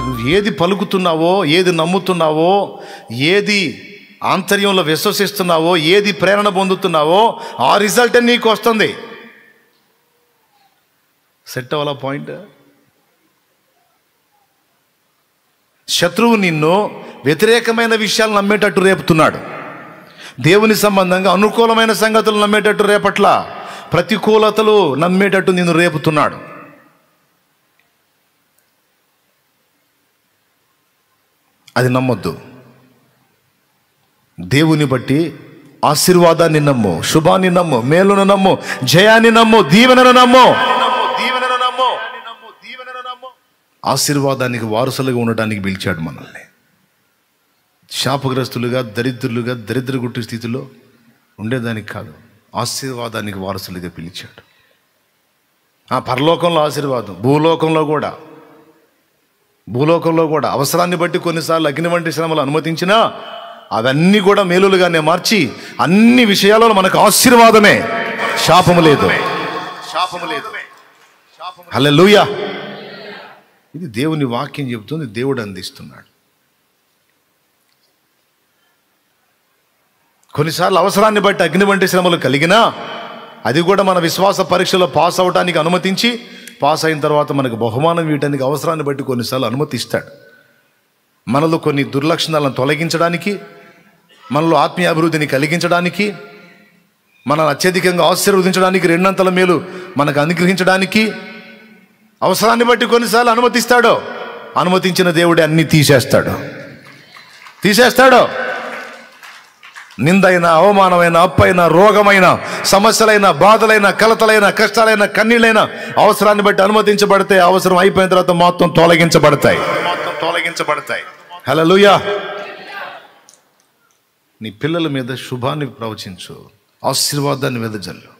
కాబట్టి నువ్వు ఏది పలుకుతున్నావో, ఏది నమ్ముతున్నావో, ఏది ఆంతర్యంలో విశ్వసిస్తున్నావో, ఏది ప్రేరణ పొందుతున్నావో ఆ రిజల్ట్ నీకు వస్తుంది. సెట్ అవ్వాలా పాయింట్? శత్రువు నిన్ను వ్యతిరేకమైన విషయాలు నమ్మేటట్టు రేపుతున్నాడు. దేవుని సంబంధంగా అనుకూలమైన సంగతులు నమ్మేటట్టు రేపట్ల, ప్రతికూలతలు నమ్మేటట్టు నిన్ను రేపుతున్నాడు. అది నమ్మొద్దు. దేవుని బట్టి ఆశీర్వాదాన్ని నమ్ము, శుభాన్ని నమ్ము, మేలును నమ్ము, జయాన్ని నమ్ము, దీవెనను నమ్ము. ఆశీర్వాదానికి వారసులుగా ఉండడానికి పిలిచాడు మనల్ని. శాపగ్రస్తులుగా, దరిద్రులుగా, దరిద్రగుట్టు స్థితిలో ఉండేదానికి కాదు, ఆశీర్వాదానికి వారసులుగా పిలిచాడు. పరలోకంలో ఆశీర్వాదం, భూలోకంలో కూడా అవసరాన్ని బట్టి కొన్నిసార్లు అగ్ని వంటి శ్రమలు అనుమతించినా అవన్నీ కూడా మేలులుగానే మార్చి అన్ని విషయాలలో మనకు ఆశీర్వాదమే, శాపము లేదు. హల్లెలూయా. ఇది దేవుని వాక్యం చెబుతుంది, దేవుడు అందిస్తున్నాడు. కొన్నిసార్లు అవసరాన్ని బట్టి అగ్ని వంటి శ్రమలు కలిగినా అది కూడా మన విశ్వాస పరీక్షలో పాస్ అవడానికి అనుమతించి, పాస్ అయిన తర్వాత మనకు బహుమానం ఇవ్వడానికి అవసరాన్ని బట్టి కొన్నిసార్లు అనుమతిస్తాడు. మనలో కొన్ని దుర్లక్షణాలను తొలగించడానికి, మనలో ఆత్మీయ అభివృద్ధిని కలిగించడానికి, మనల్ని అత్యధికంగా ఆశీర్వదించడానికి, రెండంతల మేలు మనకు అనుగ్రహించడానికి అవసరాన్ని బట్టి కొన్నిసార్లు అనుమతిస్తాడు. అనుమతించిన దేవుడే అన్ని తీసేస్తాడు. నిందైన, అవమానమైన, అప్పైన, రోగమైన, సమస్యలైన, బాధలైన, కలతలైన, కష్టాలైన, కన్నీళ్ళైన అవసరాన్ని బట్టి అనుమతించబడితే అవసరం అయిపోయిన తర్వాత మొత్తం తొలగించబడతాయి. హల్లెలూయా. నీ పిల్లల మీద శుభాన్ని ప్రవచించు, ఆశీర్వాదాన్ని వెదజల్లు.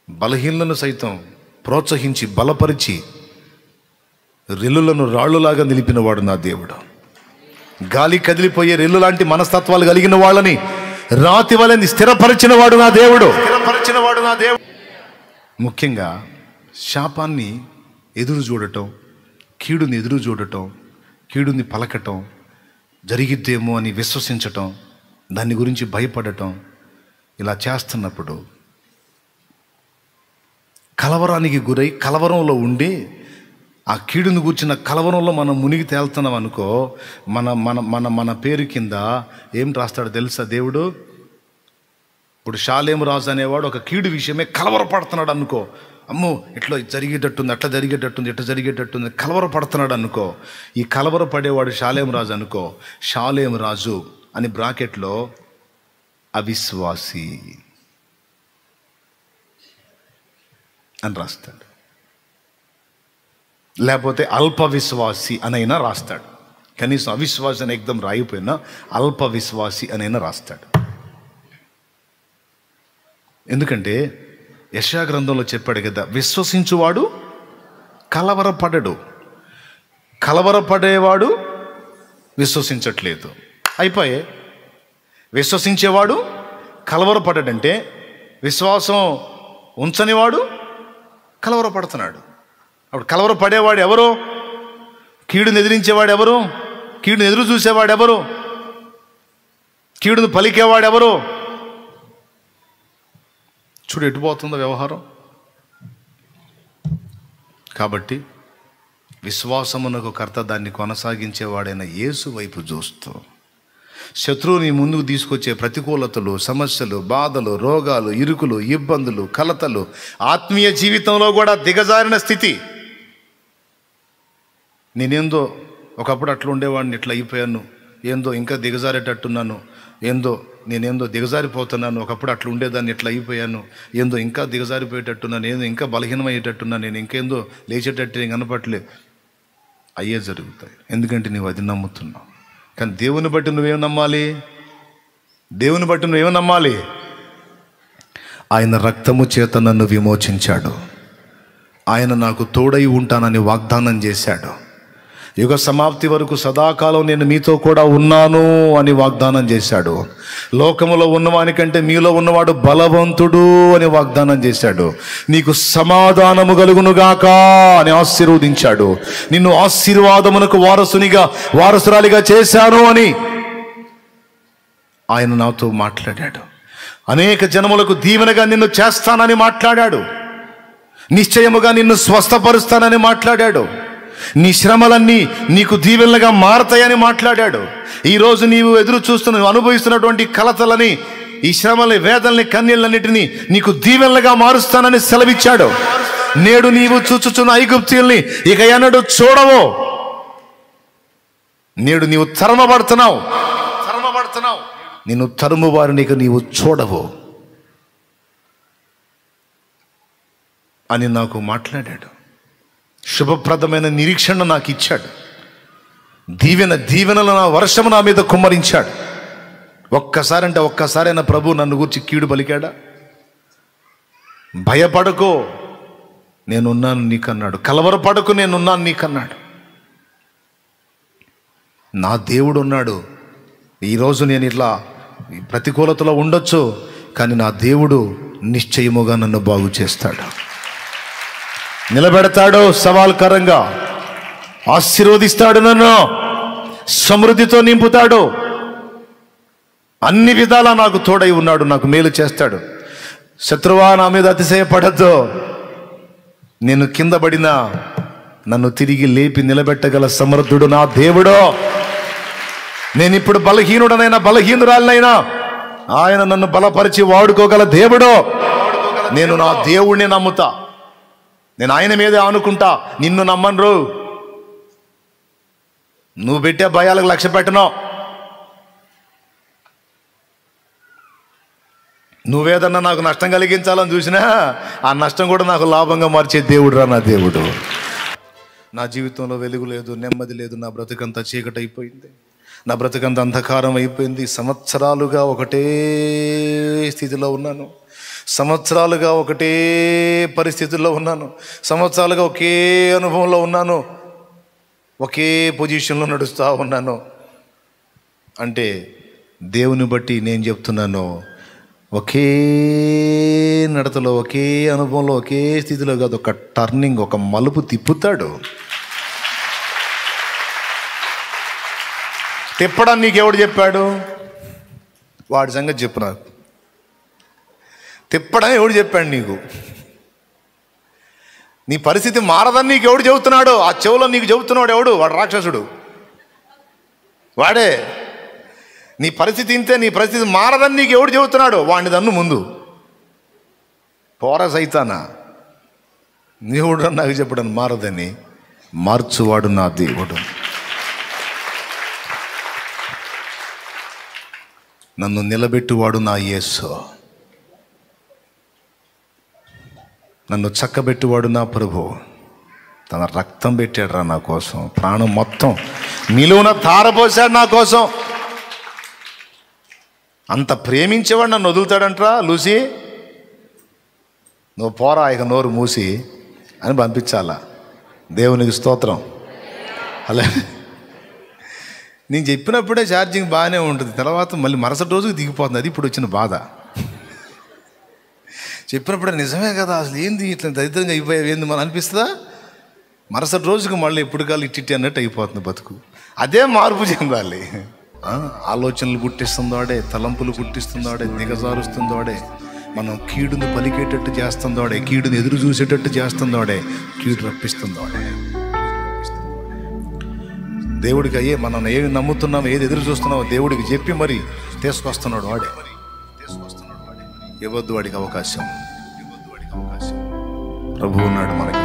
బలహీనలను సైతం ప్రోత్సహించి బలపరిచి రెల్లులను రాళ్లులాగా నిలిపినవాడు నా దేవుడు. గాలి కదిలిపోయే రెల్లు లాంటి మనస్తత్వాలు కలిగిన వాళ్ళని రాతి వలని స్థిరపరిచిన వాడు నా దేవుడు. ముఖ్యంగా శాపాన్ని ఎదురు చూడటం, కీడుని ఎదురు చూడటం, కీడుని పలకటం, జరిగిద్దేమో అని విశ్వసించటం, దాని గురించి భయపడటం, ఇలా చేస్తున్నప్పుడు కలవరానికి గురై కలవరంలో ఉండి ఆ కీడును కూర్చున్న కలవరంలో మనం మునిగి తేలుతున్నాం అనుకో, మన మన మన మన పేరు కింద ఏం రాస్తాడు తెలుసా దేవుడు? ఇప్పుడు షాలేము రాజు అనేవాడు ఒక కీడు విషయమే కలవరపడుతున్నాడు అనుకో, అమ్మో ఇట్లా జరిగేటట్టుంది, అట్లా జరిగేటట్టుంది, ఇట్లా జరిగేటట్టుంది, కలవరపడుతున్నాడు అనుకో. ఈ కలవరపడేవాడు షాలేము రాజు అనుకో, షాలేము రాజు అని బ్రాకెట్లో అవిశ్వాసి అని రాస్తాడు, లేకపోతే అల్ప విశ్వాసి అనైనా రాస్తాడు. కనీసం అవిశ్వాసి అని ఎగ్దం రాయిపోయినా అల్ప విశ్వాసి అనైనా రాస్తాడు. ఎందుకంటే యెషయా గ్రంథంలో చెప్పాడు కదా, విశ్వసించువాడు కలవరపడడు, కలవరపడేవాడు విశ్వసించట్లేదు. అయిపోయే విశ్వసించేవాడు కలవరపడ్డాడంటే విశ్వాసం ఉంచనివాడు కలవరపడుతున్నాడు. అప్పుడు కలవరపడేవాడు ఎవరు? కీడును ఎదిరించేవాడు ఎవరు? కీడును ఎదురు చూసేవాడు ఎవరు? కీడును పలికేవాడు ఎవరు? చూడు ఎటుపోతుందో వ్యవహారం. కాబట్టి విశ్వాసమునకు కర్త, దాన్ని కొనసాగించేవాడైన యేసు వైపు చూస్తూ శత్రువుని ముందుకు తీసుకొచ్చే ప్రతికూలతలు, సమస్యలు, బాధలు, రోగాలు, ఇరుకులు, ఇబ్బందులు, కలతలు, ఆత్మీయ జీవితంలో కూడా దిగజారిన స్థితి. నేనేందో ఒకప్పుడు అట్లా ఉండేవాడిని, ఇట్లా అయిపోయాను, ఏందో ఇంకా దిగజారేటట్టున్నాను, నేనేందో దిగజారిపోతున్నాను, ఒకప్పుడు అట్లా ఉండేదాన్ని ఇట్లా అయిపోయాను, ఏందో ఇంకా దిగజారిపోయేటట్టున్నాను, ఏందో ఇంకా బలహీనమయ్యేటట్టున్నాను, నేను ఇంకేందో లేచేటట్టు నేను కనపట్లేదు. అయ్యే జరుగుతాయి, ఎందుకంటే నువ్వు అది నమ్ముతున్నావు. కానీ దేవుని బట్టి నువ్వేం నమ్మాలి? దేవుని బట్టి నువ్వేం నమ్మాలి? ఆయన రక్తము చేత నన్ను విమోచించాడు, ఆయన నాకు తోడై ఉంటానని వాగ్దానం చేశాడు, యుగ సమాప్తి వరకు సదాకాలం నేను మీతో కూడా ఉన్నాను అని వాగ్దానం చేశాడు. లోకములో ఉన్నవానికంటే మీలో ఉన్నవాడు బలవంతుడు అని వాగ్దానం చేశాడు. నీకు సమాధానము కలుగునుగాక అని ఆశీర్వదించాడు. నిన్ను ఆశీర్వాదమునకు వారసురాలిగా చేశాను అని ఆయన నాతో మాట్లాడాడు. అనేక జనములకు దీవెనగా నిన్ను చేస్తానని మాట్లాడాడు. నిశ్చయముగా నిన్ను స్వస్థపరుస్తానని మాట్లాడాడు. నీ శ్రమలన్నీ నీకు దీవెనలుగా మారతాయని మాట్లాడాడు. ఈరోజు నీవు ఎదురు చూస్తున్న అనుభవిస్తున్నటువంటి కలతలని, ఈ శ్రమలని, వేదనని, కన్నీళ్ళన్నిటినీ నీకు దీవెనలుగా మారుస్తానని సెలవిచ్చాడు. నేడు నీవు చూచుచున్న ఐగుప్తీయుల్ని ఇక ఎన్నడూ చూడవు. నేడు నీవు తరమబడుతున్నావు. నిన్ను తరుము వారిని ఇక నీవు చూడవు అని నాకు మాట్లాడాడు. శుభప్రదమైన నిరీక్షణ నాకు ఇచ్చాడు. దీవెనల నా వర్షము నా మీద కుమ్మరించాడు. ఒక్కసారైనా ప్రభు నన్ను గురించి కీడు పలికాడా? భయపడకో నేనున్నాను నీకన్నాడు. కలవరపడకు నేనున్నాను నీకన్నాడు. నా దేవుడు ఉన్నాడు. ఈరోజు నేను ఇట్లా ప్రతికూలతలో ఉండొచ్చు, కానీ నా దేవుడు నిశ్చయముగా నన్ను బాగు చేస్తాడు, నిలబెడతాడు, సవాల్కరంగా ఆశీర్వదిస్తాడు, నన్ను సమృద్ధితో నింపుతాడు. అన్ని విధాలా నాకు తోడై ఉన్నాడు, నాకు మేలు చేస్తాడు. శత్రువా నా మీద అతిశయపడద్దు. నేను కింద పడినా నన్ను తిరిగి లేపి నిలబెట్టగల సమర్థుడు నా దేవుడు. నేను ఇప్పుడు బలహీనురాలినైనా ఆయన నన్ను బలపరిచి వాడుకోగల దేవుడు. నేను నా దేవుడిని నమ్ముతా, నేను ఆయన మీదే ఆనుకుంటా. నిన్ను నమ్మను, నువ్వు పెట్టే భయాలకు లక్ష్య పెట్టను. నువ్వేదన్నా నాకు నష్టం కలిగించాలని చూసినా ఆ నష్టం కూడా నాకు లాభంగా మార్చే దేవుడు రా నా దేవుడు. నా జీవితంలో వెలుగు లేదు, నెమ్మది లేదు. నా బ్రతుకంతా చీకటి అయిపోయింది, నా బ్రతుకంతా అంధకారం అయిపోయింది. సంవత్సరాలుగా ఒకటే స్థితిలో ఉన్నాను, సంవత్సరాలుగా ఒకటే పరిస్థితుల్లో ఉన్నాను, సంవత్సరాలుగా ఒకే అనుభవంలో ఉన్నాను, ఒకే పొజిషన్లో నడుస్తూ ఉన్నాను. అంటే దేవుని బట్టి నేను చెప్తున్నాను, ఒకే నడతలో, ఒకే అనుభవంలో, ఒకే స్థితిలో కాదు, ఒక టర్నింగ్, ఒక మలుపు తిప్పుతాడు. తిప్పడం నీకెవడు చెప్పాడు? వాడి సంగతి చెప్పు నాకు. తిప్పడం ఎవడు చెప్పాడు నీకు? నీ పరిస్థితి మారదని నీకు ఎవడు చెబుతున్నాడు? ఆ చెవులో నీకు చెబుతున్నాడు ఎవడు? వాడు రాక్షసుడు, వాడే. నీ పరిస్థితి ఇంతే, నీ పరిస్థితి మారదని నీకు ఎవడు చెబుతున్నాడు? వాడిని దన్ను ముందు పోరా సైతానా. దేవుడు నాకు చెప్పడం మారదని, మార్చువాడు నా దేవుడు. నన్ను నిలబెట్టువాడు నా యేసు, నన్ను చక్కబెట్టువాడు నా ప్రభు. తన రక్తం పెట్టాడు రా నా కోసం, ప్రాణం మొత్తం నిలువున తారపోసాడు నా కోసం. అంత ప్రేమించేవాడు నన్ను వదులుతాడంట్రా లూసి? నువ్వు పోరా ఇక నోరు మూసి అని పంపించాలా? దేవునికి స్తోత్రం. అలా నేను చెప్పినప్పుడే ఛార్జింగ్ బాగానే ఉంటుంది, తర్వాత మళ్ళీ మరుసటి రోజుకి దిగిపోతుంది. అది ఇప్పుడు వచ్చిన బాధ. చెప్పినప్పుడే నిజమే కదా, అసలు ఏంది ఇట్లా దరిద్రంగా అయిపోయావు ఏంది మనం అనిపిస్తుందా? మరుసటి రోజుకి మళ్ళీ ఎప్పుడు కాదు ఇట్టి అన్నట్టు అయిపోతుంది బతుకు. అదే మార్పు చెందాలి. ఆలోచనలు పుట్టిస్తుందోడే, తలంపులు పుట్టిస్తుందోడే, దిగజారుస్తుందోడే, మనం కీడును పలికేటట్టు చేస్తుందోడే, కీడును ఎదురు చూసేటట్టు చేస్తుందోడే, కీడు రప్పిస్తుందోడే. దేవుడికి అయ్యే మనం ఏమి నమ్ముతున్నామో, ఏది ఎదురు చూస్తున్నామో దేవుడికి చెప్పి మరి తీసుకొస్తున్నాడు వాడే. ఇవ్వద్దు వాడికి అవకాశం. ప్రభు ఉన్నాడు మనకి.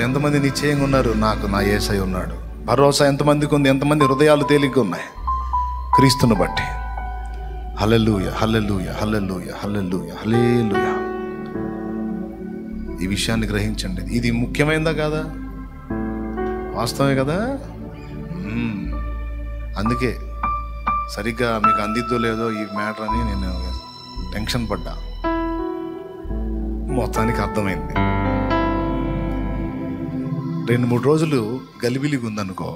ఎంతమంది నిశ్చయంగా ఉన్నారు? నాకు నా యేసయ్య ఉన్నాడు. భరోసా ఎంతమందికి ఉంది? ఎంతమంది హృదయాలు తేలిగ్గా ఉన్నాయి క్రీస్తుని బట్టి? హల్లెలూయా, హల్లెలూయా, హల్లెలూయా, హల్లెలూయా, హల్లెలూయా. ఈ విషయాన్ని గ్రహించండి. ఇది ముఖ్యమైనదా కాదా? వాస్తవమే కదా. అందుకే సరిగ్గా మీకు అందిద్దో లేదో ఈ మ్యాటర్ అని నేను టెన్షన్ పడ్డా. మొత్తానికి అర్థమైంది. 2-3 రోజులు గలిబిలిగా ఉందనుకో,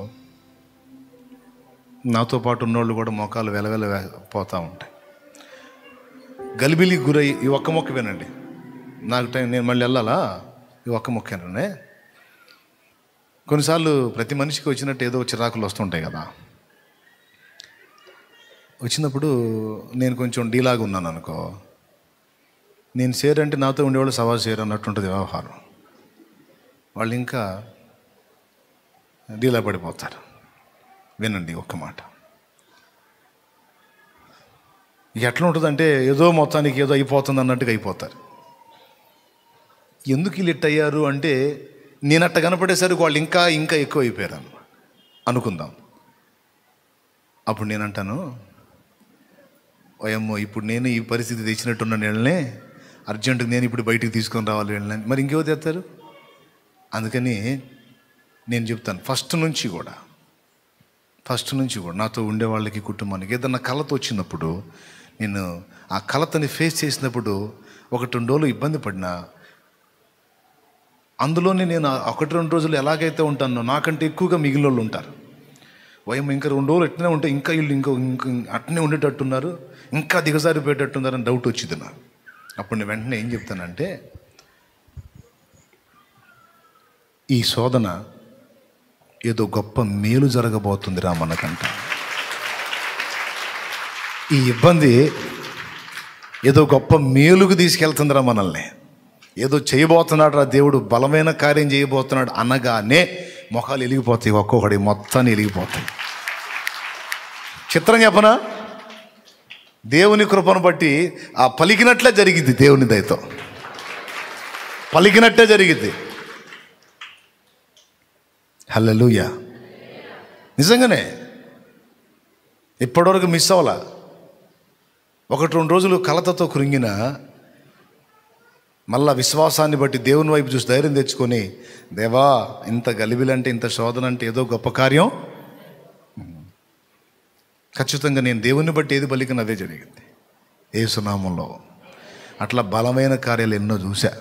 నాతో పాటు ఉన్నోళ్ళు కూడా మోకాలు వెలవెల పోతూ ఉంటాయి. గలిబిలికి గురై ఈ ఒక్క మొక్క వినండి, నాకు టైం, నేను మళ్ళీ వెళ్ళాలా, ఈ ఒక్క మొక్కేనండి. కొన్నిసార్లు ప్రతి మనిషికి వచ్చినట్టు ఏదో చిరాకులు వస్తుంటాయి కదా. వచ్చినప్పుడు నేను కొంచెం డీలాగా ఉన్నాను అనుకో, నేను షేర్ అంటే నాతో ఉండేవాళ్ళు సవా షేర్ అన్నట్టుంటుంది వ్యవహారం. వాళ్ళు ఇంకా డీలా పడిపోతారు. వినండి ఒక్క మాట, ఎట్లా ఉంటుందంటే ఏదో మొత్తానికి ఏదో అయిపోతుంది అన్నట్టుగా అయిపోతారు. ఎందుకు వీళ్ళు ఇట్ అయ్యారు అంటే, నేను అట్ట కనపడేసరికి వాళ్ళు ఇంకా ఇంకా ఎక్కువ అయిపోయారు అనుకుందాం. అప్పుడు నేను అంటాను, ఓయమ్మో ఇప్పుడు నేను ఈ పరిస్థితి తెచ్చినట్టున్న వీళ్ళనే అర్జెంటుగా నేను ఇప్పుడు బయటికి తీసుకొని రావాలి వీళ్ళని, మరి ఇంకేవో తెస్తారు. అందుకని నేను చెప్తాను, ఫస్ట్ నుంచి కూడా నాతో ఉండే వాళ్ళకి, కుటుంబానికి ఏదన్నా కలత వచ్చినప్పుడు, నేను ఆ కలతని ఫేస్ చేసినప్పుడు 1-2 రోజులు ఇబ్బంది పడినా, అందులోనే నేను 1-2 రోజులు ఎలాగైతే ఉంటానో నాకంటే ఎక్కువగా మిగిలిన వాళ్ళు ఉంటారు. వయం ఇంకా 2 రోజులు ఎట్లనే ఉంటే ఇంకా వీళ్ళు ఇంకో అట్నే ఉండేటట్టున్నారు, ఇంకా దిగజారిపోయేటట్టున్నారని డౌట్ వచ్చింది నాకు. అప్పుడు నేను వెంటనే ఏం చెప్తానంటే, ఈ శోధన ఏదో గొప్ప మేలు జరగబోతుందిరా మనకంట. ఈ ఇబ్బంది ఏదో గొప్ప మేలుకు తీసుకెళ్తుందిరా మనల్ని. ఏదో చేయబోతున్నాడు రా దేవుడు, బలమైన కార్యం చేయబోతున్నాడు అనగానే మొఖాలు వెలిగిపోతాయి, ఒక్కొక్కడి మొత్తాన్ని వెలిగిపోతాయి. చిత్రం చెప్పనా, దేవుని కృపను బట్టి ఆ పలికినట్లే జరిగింది. దేవుని దయతో పలికినట్టే జరిగింది. హల్లెలూయా. నిజంగానే ఇప్పటివరకు మిస్ అవ్వాల. 1-2 రోజులు కలతతో కృంగిన మళ్ళా విశ్వాసాన్ని బట్టి దేవుని వైపు చూసి ధైర్యం తెచ్చుకొని, దేవా ఇంత గలిబిలంటే, ఇంత శోధన అంటే ఏదో గొప్ప కార్యం, ఖచ్చితంగా నేను దేవుని బట్టి ఏది పలికిన అదే జరిగింది యేసు నామములో. అట్లా బలమైన కార్యాలు ఎన్నో చూశా.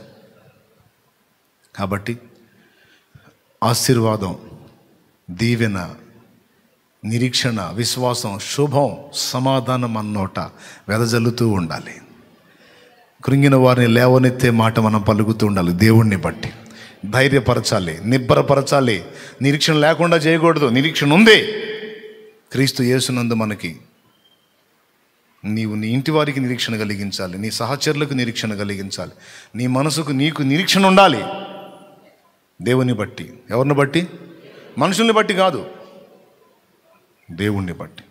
కాబట్టి ఆశీర్వాదం, దీవెన, నిరీక్షణ, విశ్వాసం, శుభం, సమాధానం అన్నోట వెదజల్లుతూ ఉండాలి. కృంగిన వారిని లేవనెత్తే మాట మనం పలుకుతూ ఉండాలి. దేవుణ్ణి బట్టి ధైర్యపరచాలి, నిబ్బరపరచాలి. నిరీక్షణ లేకుండా చేయకూడదు. నిరీక్షణ ఉంది క్రీస్తు యేసునందు మనకి. నీవు నీ ఇంటి వారికి నిరీక్షణ కలిగించాలి, నీ సహచరులకు నిరీక్షణ కలిగించాలి, నీ మనసుకు నీకు నిరీక్షణ ఉండాలి. దేవుని బట్టి. ఎవరిని బట్టి? మనుషుల్ని బట్టి కాదు, దేవుణ్ణి బట్టి.